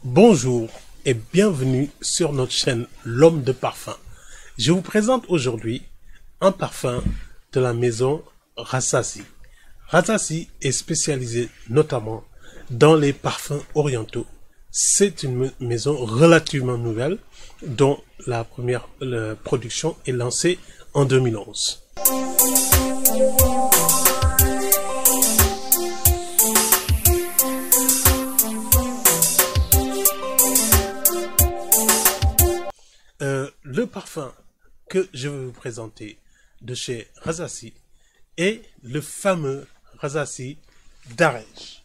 Bonjour et bienvenue sur notre chaîne L'Homme de Parfum. Je vous présente aujourd'hui un parfum de la maison Rasasi. Rasasi est spécialisée notamment dans les parfums orientaux. C'est une maison relativement nouvelle dont la première production est lancée en 2011. Le parfum que je vais vous présenter de chez Rasasi est le fameux Rasasi Darej.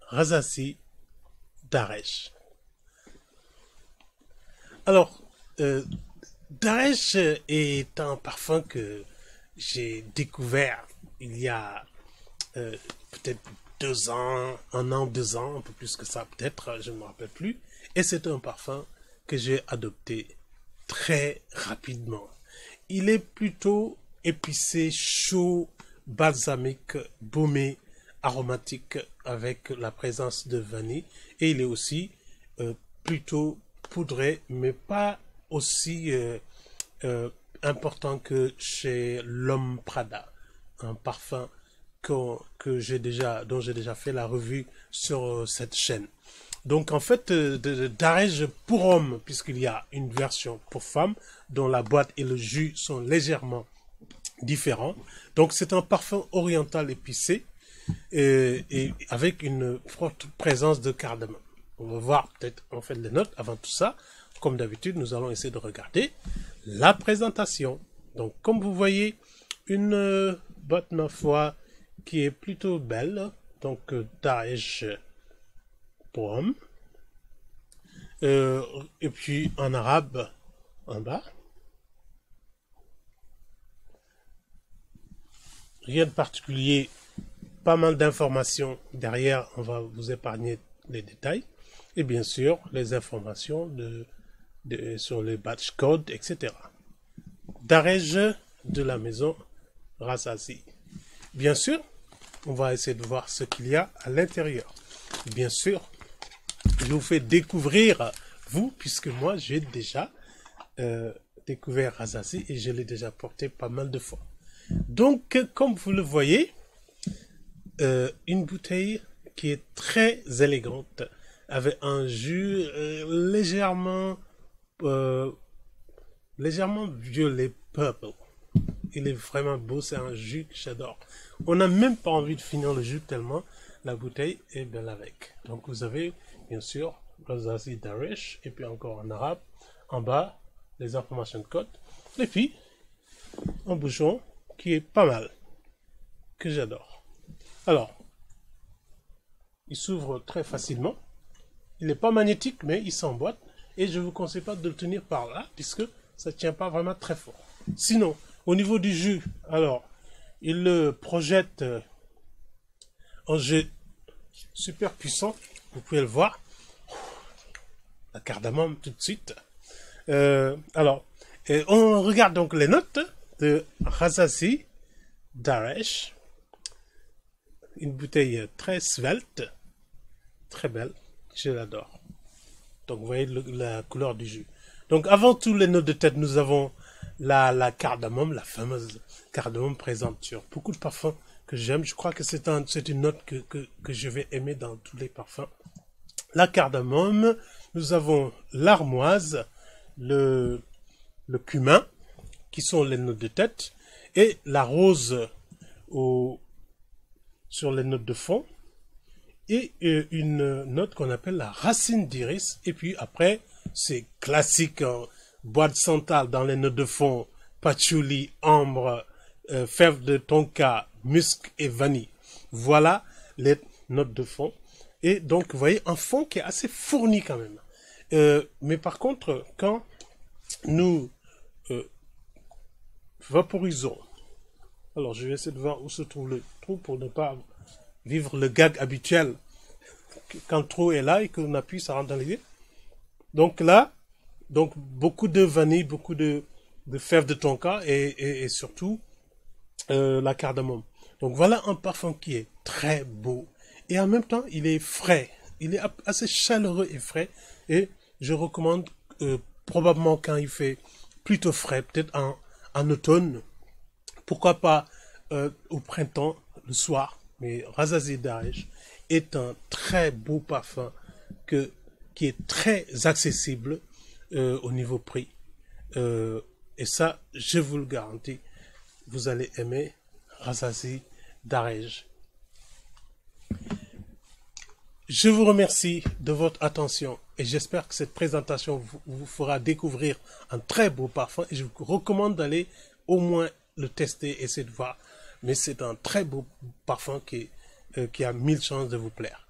Rasasi Darej. Alors, Darej est un parfum que j'ai découvert il y a peut-être 2 ans, 1 an, 2 ans, un peu plus que ça peut-être, je ne me rappelle plus. Et c'est un parfum que j'ai adopté très rapidement. Il est plutôt épicé, chaud, balsamique, baumé, aromatique avec la présence de vanille. Et il est aussi plutôt poudré, mais pas aussi important que chez l'Homme Prada. Un parfum dont j'ai déjà fait la revue sur cette chaîne. Donc en fait, Darej pour homme, puisqu'il y a une version pour femme, dont la boîte et le jus sont légèrement différents. Donc c'est un parfum oriental épicé et avec une forte présence de cardamome. On va voir peut-être en fait les notes. Avant tout ça, comme d'habitude, nous allons essayer de regarder la présentation. Donc comme vous voyez, une boîte ma foi qui est plutôt belle. Donc Darej pour homme, et puis en arabe en bas. Rien de particulier, pas mal d'informations derrière, on va vous épargner les détails, et bien sûr les informations sur les batch codes, etc. Darej de la maison Rasasi. Bien sûr, on va essayer de voir ce qu'il y a à l'intérieur. Bien sûr, je vous fais découvrir, vous, puisque moi, j'ai déjà découvert Rasasi et je l'ai déjà porté pas mal de fois. Donc, comme vous le voyez, une bouteille qui est très élégante, avec un jus légèrement violet purple. Il est vraiment beau, c'est un jus que j'adore. On n'a même pas envie de finir le jus tellement la bouteille est belle avec. Donc vous avez bien sûr Rasasi Darej et puis encore en arabe en bas les informations de code et puis un bouchon qui est pas mal, que j'adore. Alors il s'ouvre très facilement, il n'est pas magnétique mais il s'emboîte et je vous conseille pas de le tenir par là puisque ça tient pas vraiment très fort. Sinon au niveau du jus, alors il le projette un jet super puissant, vous pouvez le voir. La cardamome tout de suite. Alors, on regarde donc les notes de Rasasi Darej. Une bouteille très svelte, très belle, je l'adore. Donc vous voyez la couleur du jus. Donc avant tout les notes de tête, nous avons la cardamome, la fameuse cardamome présente sur beaucoup de parfums que j'aime. Je crois que c'est une note que je vais aimer dans tous les parfums. La cardamome, nous avons l'armoise, le cumin, qui sont les notes de tête, et la rose sur les notes de fond, et une note qu'on appelle la racine d'iris, et puis après, c'est classique, bois de santal dans les notes de fond, patchouli, ambre, fève de tonka, musc et vanille. Voilà les notes de fond. Et donc, vous voyez, un fond qui est assez fourni quand même. Mais par contre, quand nous vaporisons, alors je vais essayer de voir où se trouve le trou pour ne pas vivre le gag habituel. Quand le trou est là et qu'on appuie, ça rentre dans les yeux. Donc là, beaucoup de vanille, beaucoup de fève de tonka et surtout la cardamome. Donc voilà un parfum qui est très beau et en même temps, il est frais. Il est assez chaleureux et frais. Et je recommande probablement quand il fait plutôt frais, peut-être en automne, pourquoi pas au printemps, le soir. Mais Razazid Darej est un très beau parfum qui est très accessible au niveau prix. Et ça, je vous le garantis, vous allez aimer Razazid Darej. Je vous remercie de votre attention et j'espère que cette présentation vous fera découvrir un très beau parfum et je vous recommande d'aller au moins le tester, essayer de voir. Mais c'est un très beau parfum qui a 1000 chances de vous plaire.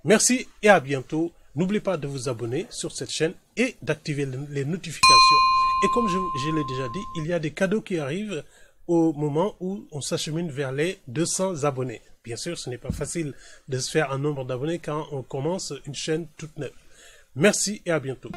Merci et à bientôt. N'oubliez pas de vous abonner sur cette chaîne et d'activer les notifications. Et comme je l'ai déjà dit, il y a des cadeaux qui arrivent au moment où on s'achemine vers les 200 abonnés. Bien sûr, ce n'est pas facile de se faire un nombre d'abonnés quand on commence une chaîne toute neuve. Merci et à bientôt.